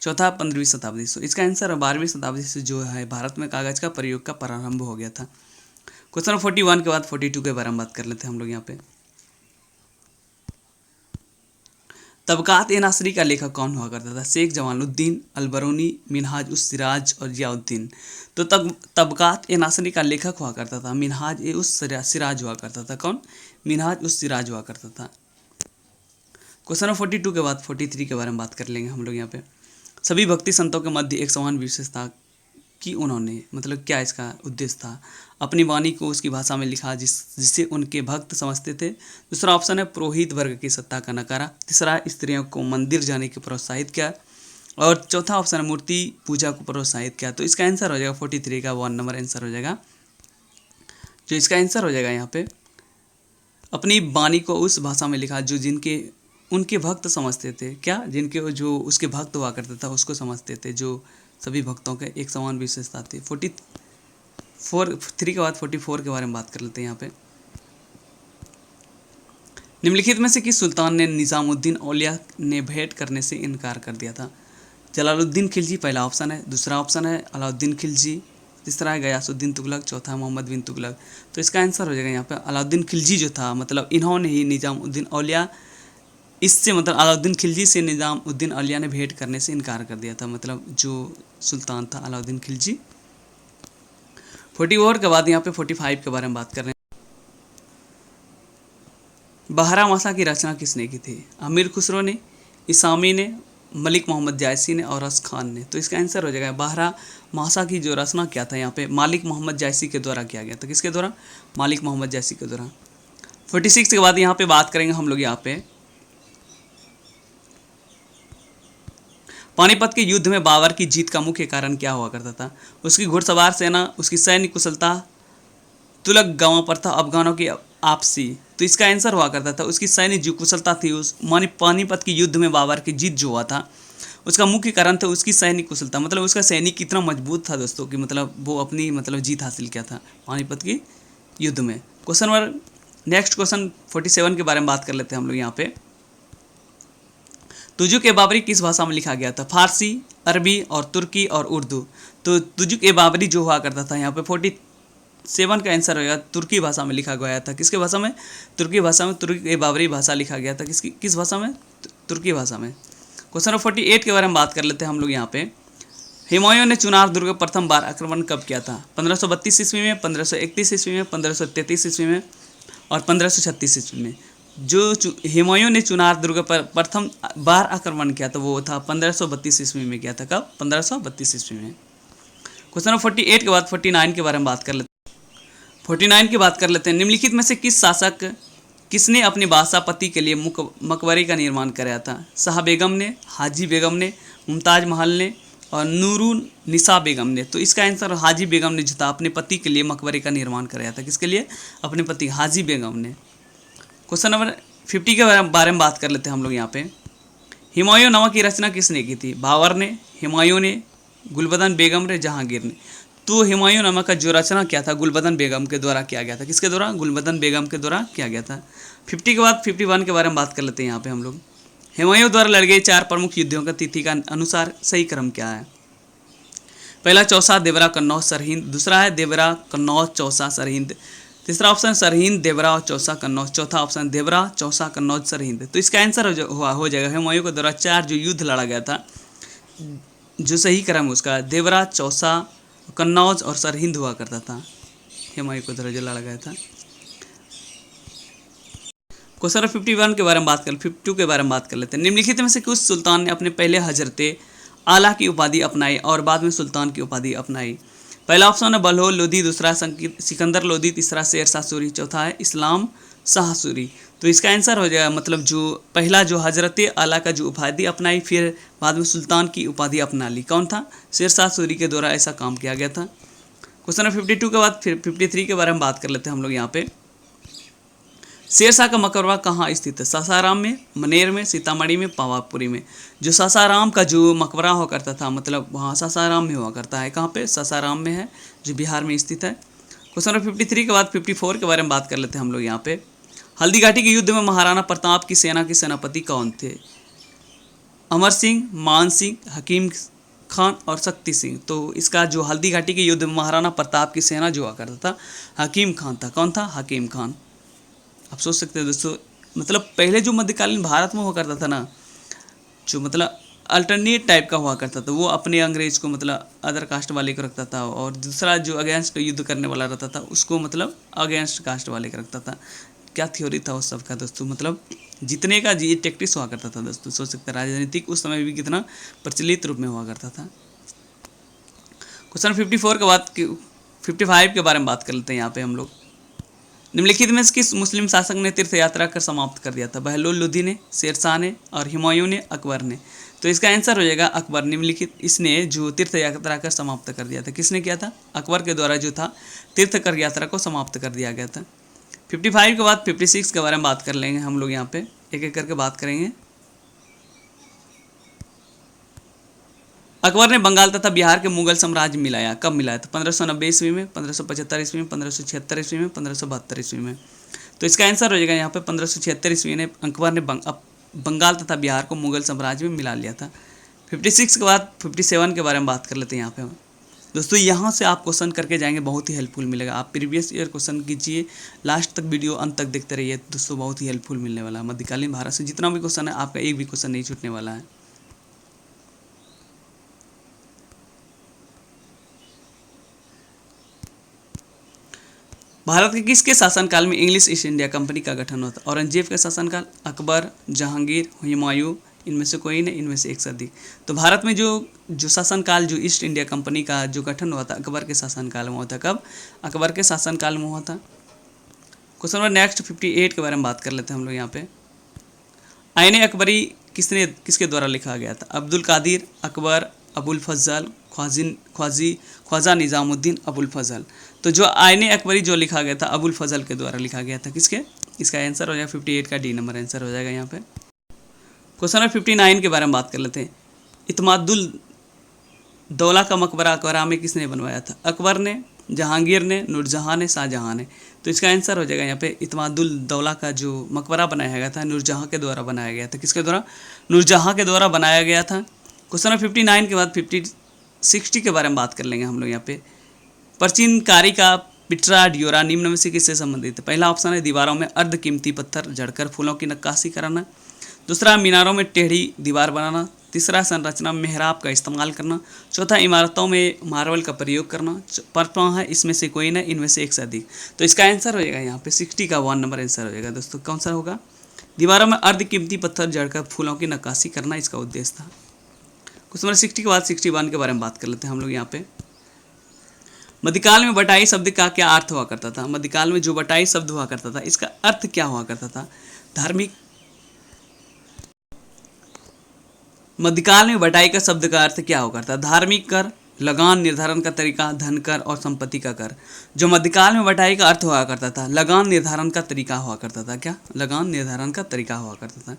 चौथा 15वीं शताब्दी से। इसका आंसर 12वीं शताब्दी से जो है भारत में कागज़ का प्रयोग का प्रारंभ हो गया था। क्वेश्चन 41 के बाद 42 के बारे में बात कर लेते हैं हम लोग यहाँ पे। तबकात ए नासरी का लेखक कौन हुआ करता था? शेख जमालुद्दीन, अलबरूनी, मिनहाज उस सिराज और जियाउद्दीन। तो तबकात ए नासरी का लेखक हुआ करता था मिनहाज ए उस सिराज हुआ करता था। कौन? मिनहाज उस सिराज हुआ करता था। क्वेश्चन 42 के बाद 43 के बारे में बात कर लेंगे हम लोग यहाँ पे। सभी भक्ति संतों के मध्य एक समान विशेषता कि उन्होंने, मतलब क्या इसका उद्देश्य था? अपनी वाणी को उसकी भाषा में लिखा जिससे उनके भक्त समझते थे। दूसरा ऑप्शन है पुरोहित वर्ग की सत्ता का नकारा। तीसरा स्त्रियों को मंदिर जाने के प्रोत्साहित किया। और चौथा ऑप्शन है मूर्ति पूजा को प्रोत्साहित किया। तो इसका आंसर हो जाएगा 43 का 1 नंबर आंसर हो जाएगा। जो इसका आंसर हो जाएगा यहाँ पे, अपनी वाणी को उस भाषा में लिखा जो जिनके उनके भक्त समझते थे। क्या? जिनके जो उसके भक्त हुआ करता था उसको समझते थे, जो सभी भक्तों के एक समान विशेषता थी। 43 के बाद 44 के बारे में बात कर लेते हैं यहाँ पे। निम्नलिखित में से किस सुल्तान ने निज़ामुद्दीन औलिया ने भेंट करने से इनकार कर दिया था? जलालुद्दीन खिलजी पहला ऑप्शन है। दूसरा ऑप्शन है अलाउद्दीन खिलजी। तीसरा है गयासुद्दीन तुगलक। चौथा है मोहम्मद बिन तुगलक। तो इसका आंसर हो जाएगा यहाँ पे अलाउद्दीन खिलजी जो था, मतलब इन्होंने ही निज़ामुद्दीन औलिया इससे, मतलब अलाउद्दीन खिलजी से निज़ामुद्दीन औलिया ने भेंट करने से इनकार कर दिया था, मतलब जो सुल्तान था अलाउद्दीन खिलजी। 44 के बाद यहाँ पे 45 के बारे में बात कर रहे हैं। बहरा-मासा की रचना किसने की थी? अमीर खुसरो ने, इसामी ने, मलिक मोहम्मद जायसी ने और रस खान ने। तो इसका आंसर हो जाएगा बहरा-मासा की जो रचना किया था यहाँ पे मालिक मोहम्मद जायसी के द्वारा किया गया था। किसके द्वारा? मालिक मोहम्मद जायसी के द्वारा। 46 के बाद यहाँ पे बात करेंगे हम लोग यहाँ पे पानीपत के युद्ध में बाबर की जीत का मुख्य कारण क्या हुआ करता था? उसकी घुड़सवार सेना, उसकी सैन्य कुशलता, तुगलक गांव पर था अफगानों की आपसी। तो इसका आंसर हुआ करता था उसकी सैन्य जो कुशलता थी। उस पानीपत के युद्ध में बाबर की जीत जो हुआ था उसका मुख्य कारण था उसकी सैन्य कुशलता, मतलब उसका सैनिक कितना मजबूत था दोस्तों कि मतलब वो अपनी मतलब जीत हासिल किया था पानीपत के युद्ध में। क्वेश्चन नंबर नेक्स्ट क्वेश्चन 47 के बारे में बात कर लेते हैं हम लोग यहाँ पे। तुजुक ए बाबरी किस भाषा में लिखा गया था? फारसी, अरबी और तुर्की और उर्दू। तो तुजुक ए बाबरी जो हुआ करता था यहाँ पे 47 का आंसर होगा तुर्की भाषा में लिखा गया था। किसके भाषा में? तुर्की भाषा में तुर्की ए बाबरी भाषा लिखा गया था। किस भाषा में? तुर्की भाषा में। क्वेश्चन नंबर 48 के बारे में बात कर लेते हैं हम लोग यहाँ पे। हुमायूं ने चुनार दुर्ग पर प्रथम बार आक्रमण कब किया था? 1532 ईस्वी में, 1531 ईस्वी में, 1533 ईस्वी में और 1536 ईस्वी में। जो हुमायूं ने चुनार दुर्ग पर प्रथम बार आक्रमण किया था वो था 1532 ईस्वी में किया था। कब? 1532 ईस्वी में। क्वेश्चन नंबर 48 के बाद 49 के बारे में बात कर लेते हैं। 49 की बात कर लेते हैं। निम्नलिखित में से किस शासक किसने अपने बादशाह पति के लिए मकबरे का निर्माण कराया था? शाह बेगम ने, हाजी बेगम ने, मुमताज महल ने और नूरुन्निसा बेगम ने। तो इसका आंसर हाजी बेगम ने जो था अपने पति के लिए मकबरे का निर्माण कराया था। किसके लिए? अपने पति हाजी बेगम ने। क्वेश्चन नंबर 50 के बारे में बात कर लेते हैं हम लोग यहाँ पे। हुमायूं नामा की रचना किसने की थी? बाबर ने, हुमायूं ने, गुलबदन बेगम ने, जहांगीर ने। तो हुमायूं नामा का जो रचना किया था गुलबदन बेगम के द्वारा किया गया था। किसके द्वारा? गुलबदन बेगम के द्वारा किया गया था। 50 के बाद 51 के बारे में बात कर लेते हैं यहाँ पे हम लोग। हुमायूं द्वारा लड़े गए 4 प्रमुख युद्धों का तिथि का अनुसार सही क्रम क्या है? पहला चौसा, देवरा, कन्नौज, सरहिंद। दूसरा है देवरा, कन्नौज, चौसा, सरहिंद। तीसरा ऑप्शन सरहिंद, देवरा और चौसा, कन्नौज। चौथा ऑप्शन देवरा, चौसा, कन्नौज, सरहिंद। तो इसका आंसर हो जाएगा हुमायूं के द्वारा 4 जो युद्ध लड़ा गया था, जो सही क्रम उसका देवरा, चौसा, कन्नौज और सरहिंद हुआ करता था। हुमायूं के द्वारा जो लड़ा गया था। क्वेश्चन 51 के बारे में बात कर 52 के बारे में बात कर लेते हैं। निम्नलिखित में से किस सुल्तान ने अपने पहले हजरते आला की उपाधि अपनाई और बाद में सुल्तान की उपाधि अपनाई? पहला ऑप्शन है बलहोल लोधी, दूसरा सिकंदर लोधी, तीसरा शेर शाह सूरी, चौथा है इस्लाम शाह सूरी। तो इसका आंसर हो जाएगा मतलब जो पहला जो हजरत आला का जो उपाधि अपनाई फिर बाद में सुल्तान की उपाधि अपना ली, कौन था? शेर शाह सूरी के द्वारा ऐसा काम किया गया था। क्वेश्चन 52 के बाद फिर 53 के बारे में बात कर लेते हैं हम लोग यहाँ पे। शेर शाह का मकबरा कहाँ स्थित है? सासाराम में, मनेर में, सीतामढ़ी में, पावापुरी में। जो सासाराम का जो मकबरा हुआ करता था मतलब वहाँ सासाराम में हुआ करता है। कहाँ पे? सासाराम में है जो बिहार में स्थित है। क्वेश्चन नंबर 53 के बाद 54 के बारे में बात कर लेते हैं हम लोग यहाँ पे। हल्दी घाटी के युद्ध में महाराणा प्रताप की सेना के सेनापति कौन थे? अमर सिंह, मान सिंह, हकीम खान और शक्ति सिंह। तो इसका जो हल्दी घाटी के युद्ध में महाराणा प्रताप की सेना जो हुआ करता था हकीम खान था। कौन था? हकीम खान। आप सोच सकते हैं दोस्तों, मतलब पहले जो मध्यकालीन भारत में हुआ करता था ना, जो मतलब अल्टरनेट टाइप का हुआ करता था, वो अपने अंग्रेज को मतलब अदर कास्ट वाले को रखता था, और दूसरा जो अगेंस्ट युद्ध करने वाला रहता था उसको मतलब अगेंस्ट कास्ट वाले का रखता था। क्या थ्योरी था उस सब का दोस्तों, मतलब जितने का ये टैक्टिक्स हुआ करता था दोस्तों। सोच सकते हैं राजनीतिक उस समय भी कितना प्रचलित रूप में हुआ करता था। क्वेश्चन 54 के बाद 55 के बारे में बात कर लेते हैं यहाँ पे हम लोग। निम्नलिखित में से किस मुस्लिम शासक ने तीर्थ यात्रा कर समाप्त कर दिया था? बहलोल लोधी ने, शेरशाह ने और हुमायूं ने, अकबर ने। तो इसका आंसर हो जाएगा अकबर। निम्नलिखित इसने जो तीर्थ यात्रा कर समाप्त कर दिया था, किसने किया था? अकबर के द्वारा जो था तीर्थ कर यात्रा को समाप्त कर दिया गया था। 55 के बाद 56 के बारे में बात कर लेंगे हम लोग, यहाँ पे एक एक करके बात करेंगे। अकबर ने बंगाल तथा बिहार के मुगल साम्राज्य मिलाया। कब मिलाया था? 1590 ईस्वी में, 1575 ईस्वी में, 1576 ईस्वी में, 1572 ईस्वी में। तो इसका आंसर हो जाएगा यहाँ पे 1576 ईस्वी में अकबर ने बंगाल तथा बिहार को मुगल साम्राज्य में मिला लिया था। 56 के बाद 57 के बारे में बात कर लेते हैं यहाँ पे दोस्तों। यहाँ से आप क्वेश्चन करके जाएंगे, बहुत ही हेल्पफुल मिलेगा। आप प्रीवियस ईयर क्वेश्चन कीजिए, लास्ट तक वीडियो अंत तक देखते रहिए दोस्तों, बहुत ही हेल्पफुल मिलने वाला है। मध्यकालीन भारत से जितना भी क्वेश्चन है आपका एक भी क्वेश्चन नहीं छूटने वाला है। भारत के किसके शासनकाल में इंग्लिश ईस्ट इंडिया कंपनी का गठन हुआ था? औरंगजेब का शासनकाल, अकबर, जहांगीर, हुमायूं, इनमें से कोई नहीं, इनमें से एक से अधिक। तो भारत में जो शासनकाल जो ईस्ट इंडिया कंपनी का जो गठन हुआ था अकबर के शासनकाल में हुआ था। कब? अकबर के शासनकाल में हुआ था। क्वेश्चन नंबर नेक्स्ट 58 के बारे में बात कर लेते हैं हम लोग यहाँ पे। आईने अकबरी किसके द्वारा लिखा गया था? अब्दुल कादिर, अकबर, अबुल फजल, ख्वाजा निज़ामुद्दीन, अबुल फजल। तो जो आईने अकबरी जो लिखा गया था अबुल फजल के द्वारा लिखा गया था। किसके? इसका आंसर हो जाएगा 58 का डी नंबर आंसर हो जाएगा यहाँ पे। क्वेश्चन नंबर 59 के बारे में बात कर लेते हैं। इत्मादुल दौला का मकबरा आगरा में किसने बनवाया था? अकबर ने, जहांगीर ने, नूरजहाँ ने, शाहजहाँ ने। तो इसका आंसर हो जाएगा यहाँ पे इत्मादुल दौला का जो मकबरा बनाया गया था नूरजहाँ के द्वारा बनाया गया था। किसके द्वारा? नूरजहाँ के द्वारा बनाया गया था। क्वेश्चन नंबर 59 के बाद 60 के बारे में बात कर लेंगे हम लोग यहाँ पे। प्राचीन कारी का पिटरा ड्योरा निम्न में से किससे संबंधित है? पहला ऑप्शन है दीवारों में अर्ध कीमती पत्थर जड़कर फूलों की नक्काशी कराना। दूसरा, मीनारों में टेढ़ी दीवार बनाना। तीसरा, संरचना में मेहराब का इस्तेमाल करना। चौथा, इमारतों में मार्बल का प्रयोग करना। पांचवां है इसमें से कोई ना, इनमें से एक से अधिक। तो इसका आंसर हो जाएगा यहाँ पे 60 का 1 नंबर आंसर हो जाएगा दोस्तों। कौन सा होगा? दीवारों में अर्ध कीमती पत्थर जड़कर फूलों की नक्काशी करना इसका उद्देश्य था। क्वेश्चन नंबर 60 के बाद 61 के बारे में बात कर लेते हैं हम लोग यहाँ पे। मध्यकाल में बटाई शब्द का क्या अर्थ हुआ करता था? मध्यकाल में जो बटाई शब्द हुआ करता था इसका अर्थ क्या हुआ करता था? धार्मिक। मध्यकाल में बटाई का शब्द का अर्थ क्या हुआ करता था? धार्मिक कर, लगान निर्धारण का तरीका, धन कर और संपत्ति का कर। जो मध्यकाल में बटाई का अर्थ हुआ करता था लगान निर्धारण का तरीका हुआ करता था। क्या? लगान निर्धारण का तरीका हुआ करता था।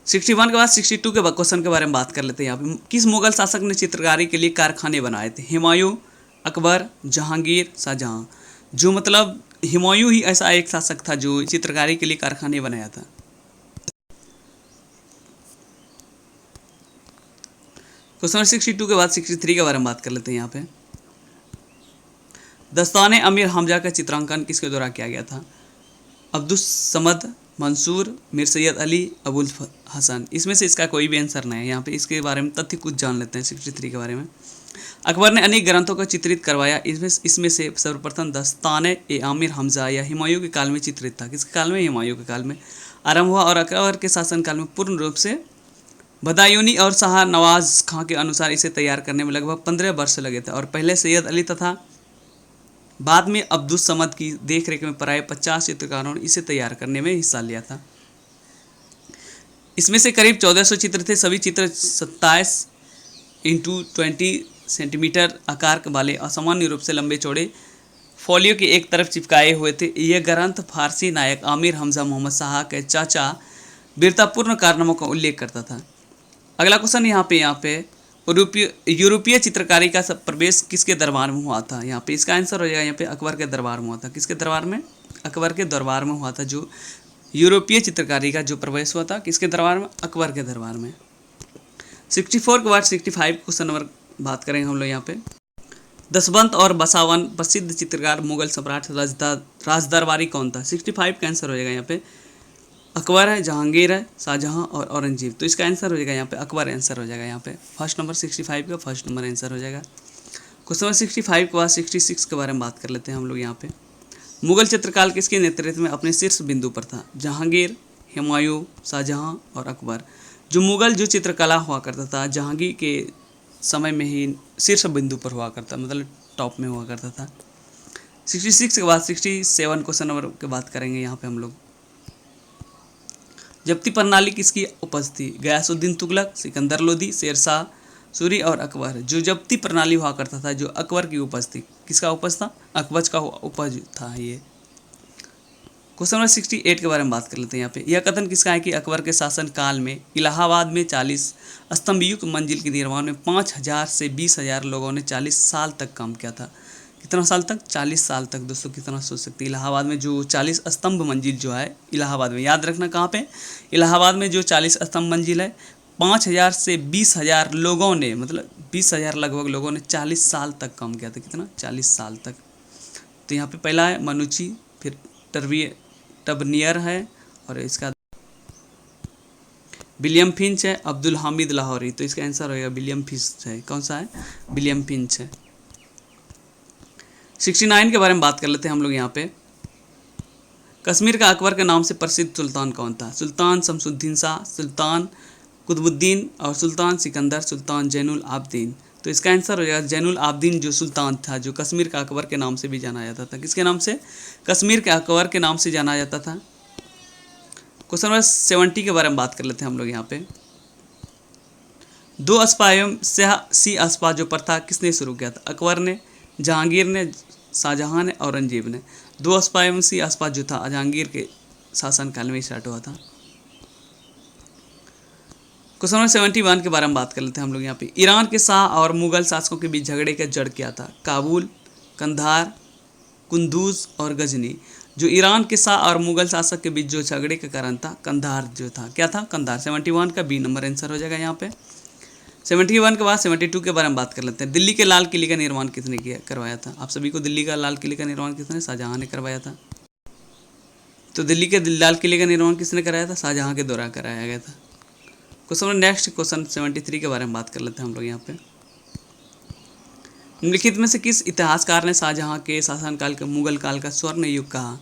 61 के बाद 62 के क्वेश्चन के बारे में बात कर लेते हैं यहाँ पे। किस मुगल शासक ने चित्रकारी के लिए कारखाने बनाए थे? हुमायूं, अकबर, जहांगीर, शाहजहाँ। जो मतलब हुमायूं ही ऐसा एक शासक था जो चित्रकारी के लिए कारखाने बनाया था। क्वेश्चन 62 के बाद 63 के बारे में बात कर लेते हैं यहाँ पे। दस्ताने अमीर हमजा का चित्रांकन किसके द्वारा किया गया था? अब्दुस समद, मंसूर, मीर सैयद अली, अबुल हसन। इसमें से इसका कोई भी आंसर नहीं है। यहाँ पे इसके बारे में तथ्य कुछ जान लेते हैं 63 के बारे में। अकबर ने अनेक ग्रंथों को चित्रित करवाया। इसमें से सर्वप्रथम दस्ताने ए आमिर हमजा या हुमायूं के काल में चित्रित था। किसके काल में? हुमायूं के काल में आरंभ हुआ और अकबर के शासनकाल में पूर्ण रूप से बदायूनी और शाह नवाज खां के अनुसार इसे तैयार करने में लगभग 15 वर्ष लगे थे। और पहले सैयद अली तथा बाद में अब्दुस समद की देखरेख में प्राय 50 चित्रकारों ने इसे तैयार करने में हिस्सा लिया था। इसमें से करीब 1400 चित्र थे। सभी चित्र 27x20 सेंटीमीटर आकार वाले असामान्य रूप से लंबे चौड़े फोलियो के एक तरफ चिपकाए हुए थे। यह ग्रंथ फारसी नायक आमिर हमजा मोहम्मद शाह के चाचा वीरतापूर्ण कारनामों का उल्लेख करता था। अगला क्वेश्चन यहाँ पे यूरोपीय चित्रकारी का सब प्रवेश किसके दरबार में हुआ था? यहाँ पे इसका आंसर हो जाएगा यहाँ पे अकबर के दरबार में हुआ था। किसके दरबार में? अकबर के दरबार में हुआ था। जो यूरोपीय चित्रकारी का जो प्रवेश हुआ था किसके दरबार में? अकबर के दरबार में। 64 के बाद 65 क्वेश्चन नंबर बात करेंगे हम लोग यहाँ पे। दसवंत और बसावन प्रसिद्ध चित्रकार मुगल सम्राट राजदरबारी कौन था? 65 का आंसर हो जाएगा यहाँ पे अकबर है, जहांगीर है, शाहजहां और औरंगजेब। तो इसका आंसर हो जाएगा यहाँ पे अकबर आंसर हो जाएगा यहाँ पे। फर्स्ट नंबर 65 का फर्स्ट नंबर आंसर हो जाएगा। क्वेश्चन नंबर 65 के बाद 66 के बारे में बात कर लेते हैं हम लोग यहाँ पे। मुगल चित्रकाल किसके नेतृत्व में अपने शीर्ष बिंदु पर था? जहांगीर, हुमायूं, शाहजहां और अकबर। जो मुगल जो चित्रकला हुआ करता था जहांगीर के समय में ही शीर्ष बिंदु पर हुआ करता, मतलब टॉप में हुआ करता था। 66 के बाद 67 क्वेश्चन नंबर की बात करेंगे यहाँ पे हम लोग। जब्ती प्रणाली किसकी उपज थी? गयासुद्दीन तुगलक, सिकंदर लोदी, शेरशाह सूरी और अकबर। जो जब्ती प्रणाली हुआ करता था जो अकबर की उपज थी, किसका उपज था? अकबर का उपज था ये। क्वेश्चन नंबर 68 के बारे में बात कर लेते हैं यहाँ पे। यह कथन किसका है कि अकबर के शासन काल में इलाहाबाद में 40 स्तंभयुक्त मंजिल के निर्माण में 5000 से 20,000 लोगों ने 40 साल तक काम किया था। कितना साल तक? 40 साल तक। दोस्तों कितना सोच सकते हैं, इलाहाबाद में जो 40 स्तंभ मंजिल जो है इलाहाबाद में, याद रखना कहाँ पे? इलाहाबाद में जो 40 स्तंभ मंजिल है 5000 से 20,000 लोगों ने, मतलब 20,000 लगभग लोगों ने 40 साल तक काम किया था। कितना? 40 साल तक। तो यहाँ पे पहला है मनुची, फिर टबनियर है और इसका विलियम फिंच है, अब्दुल हामिद लाहौरी। तो इसका आंसर होगा विलियम फिंच है। कौन सा है? विलियम फिंच है। 69 के बारे में बात कर लेते हैं हम लोग यहाँ पे। कश्मीर का अकबर के नाम से प्रसिद्ध सुल्तान कौन था? सुल्तान शमसुद्दीन शाह, सुल्तान कुतुबुद्दीन और सुल्तान सिकंदर, सुल्तान जैनुल आबदीन। तो इसका आंसर हो जाएगा जैनुल आबदीन जो सुल्तान था, जो कश्मीर का अकबर के नाम से भी जाना जाता था। किसके नाम से? कश्मीर के अकबर के नाम से जाना जाता था। क्वेश्चन नंबर 70 के बारे में बात कर लेते हैं हम लोग यहाँ पे। दो अस्पा एवं सी अस्पा जो प्रथा किसने शुरू किया था? अकबर ने, जहांगीर ने, शाहजहां ने, औरंगजेब ने। दो अस्पा एवं सी अस्पा जो था जहांगीर के शासनकाल में स्टार्ट हुआ था। क्वेश्चन नंबर 71 के बारे में बात कर लेते हैं हम लोग यहाँ पे। ईरान के शाह और मुगल शासकों के बीच झगड़े का जड़ क्या था? काबुल, कंधार, कुंदूज और गजनी। जो ईरान के शाह और मुगल शासक के बीच जो झगड़े का कारण था कंधार जो था। क्या था? कंधार। 71 का बी नंबर आंसर हो जाएगा यहाँ पे। 71 के बाद 72 के बारे में बात कर लेते हैं। दिल्ली के लाल किले का निर्माण किसने किया करवाया था? आप सभी को दिल्ली का लाल किले का निर्माण किसने? शाहजहां ने करवाया था। तो दिल्ली के लाल किले का निर्माण किसने कराया था? शाहजहां के द्वारा कराया गया था। क्वेश्चन नेक्स्ट क्वेश्चन 73 के बारे में बात कर लेते हैं हम लोग यहाँ पे। निम्नलिखित में से किस इतिहासकार ने शाहजहां के शासनकाल के मुगल काल का स्वर्ण युग कहा?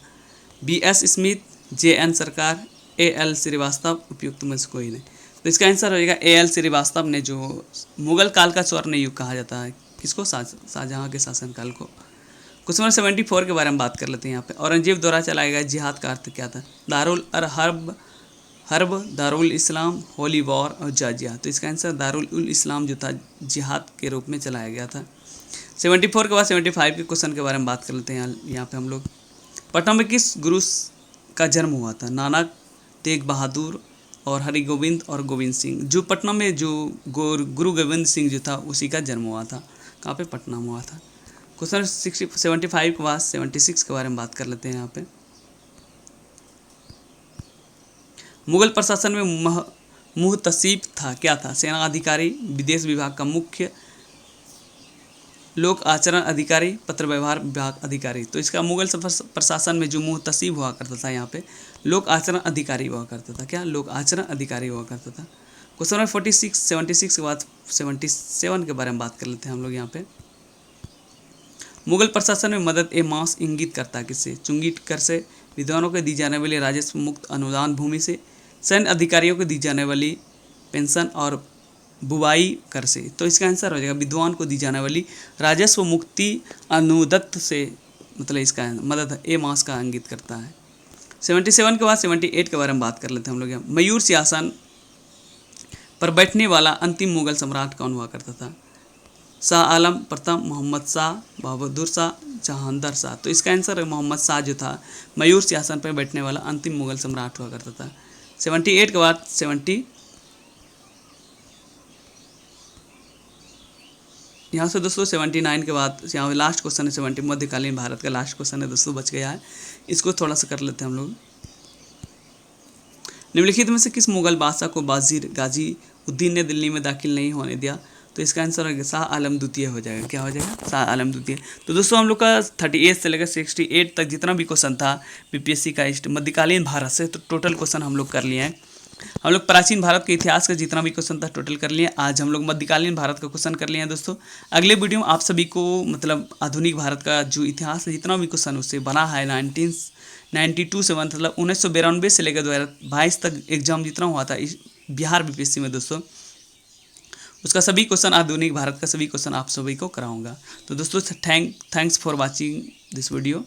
B.S. Smith, J.N. सरकार, A.L. श्रीवास्तव, उपयुक्त में से कोई नहीं। तो इसका आंसर हो जाएगा A.L. श्रीवास्तव ने जो मुगल काल का स्वर्ण युग कहा जाता है। किसको? शाहजहां के शासनकाल को। क्वेश्चन नंबर 74 के बारे में बात कर लेते हैं यहाँ पे। औरंगजेब द्वारा चलाया गया जिहाद का अर्थ क्या था? दारुल हर्ब, दारुल इस्लाम, होली वॉर और जाजिया। तो इसका आंसर दारुल उल इस्लाम जो था जिहाद के रूप में चलाया गया था। 74 के बाद 75 के क्वेश्चन के बारे में बात कर लेते हैं यहाँ पे हम लोग। पटना में किस गुरु का जन्म हुआ था? नानक, तेग बहादुर और हरिगोविंद और गोविंद सिंह। जो पटना में जो गुरु गोविंद सिंह जो था उसी का जन्म हुआ था। कहाँ पे? पटना में हुआ था। क्वेश्चन 75 के बाद 76 के बारे में बात कर लेते हैं यहाँ पे। मुगल प्रशासन में मुहतसिब था। क्या था? सेना अधिकारी, विदेश विभाग का मुख्य, लोक आचरण अधिकारी, पत्र व्यवहार विभाग अधिकारी। तो इसका मुगल प्रशासन में जो मुहतसिब हुआ करता था यहाँ पे लोक आचरण अधिकारी हुआ करता था। क्या? लोक आचरण अधिकारी हुआ करता था। क्वेश्चन नंबर 76 के बाद 77 के बारे में बात कर लेते हैं हम लोग यहाँ पे। मुगल प्रशासन में मदद ए मास इंगित करता किससे? चुंगी कर से, विद्वानों को दी जाने वाली राजस्व मुक्त अनुदान भूमि से, सैन्य अधिकारियों को दी जाने वाली पेंशन और बुवाई कर से। तो इसका आंसर हो जाएगा विद्वान को दी जाने वाली राजस्व मुक्ति अनुदत्त से, मतलब इसका मदद ए मास का इंगित करता है। 77 के बाद 78 के बारे में बात कर लेते हैं हम लोग यहाँ। मयूर सिंहासन पर बैठने वाला अंतिम मुगल सम्राट कौन हुआ करता था? शाह आलम प्रथम, मोहम्मद शाह, बहादुर शाह, जहांगीर शाह। तो इसका आंसर है मोहम्मद शाह जो था मयूर सिंहासन पर बैठने वाला अंतिम मुगल सम्राट हुआ करता था। 78 के बाद यहाँ से दोस्तों 79 के बाद यहाँ पे लास्ट क्वेश्चन है 70, मध्यकालीन भारत का लास्ट क्वेश्चन है दोस्तों, बच गया है। इसको थोड़ा सा कर लेते हैं हम लोग। निम्नलिखित में से किस मुगल बादशाह को बाजीर गाजी उद्दीन ने दिल्ली में दाखिल नहीं होने दिया? तो इसका आंसर है शाह आलम द्वितीय हो जाएगा। क्या हो जाएगा? शाह आलम द्वितीय। तो दोस्तों हम लोग का 38 से लेकर 68 तक जितना भी क्वेश्चन था बीपीएससी का मध्यकालीन भारत से, तो टोटल क्वेश्चन हम लोग कर लिए हैं। हम लोग प्राचीन भारत के इतिहास का जितना भी क्वेश्चन था टोटल कर लिए। आज हम लोग मध्यकालीन भारत का क्वेश्चन कर लिए हैं दोस्तों। अगले वीडियो में आप सभी को मतलब आधुनिक भारत का जो इतिहास है जितना भी क्वेश्चन उससे बना है 1992 से मतलब 1992 से लेकर 2022 तक एग्जाम जितना हुआ था इस बिहार बीपीएससी में दोस्तों, उसका सभी क्वेश्चन आधुनिक भारत का सभी क्वेश्चन आप सभी को कराऊंगा। तो दोस्तों thanks for watching this video.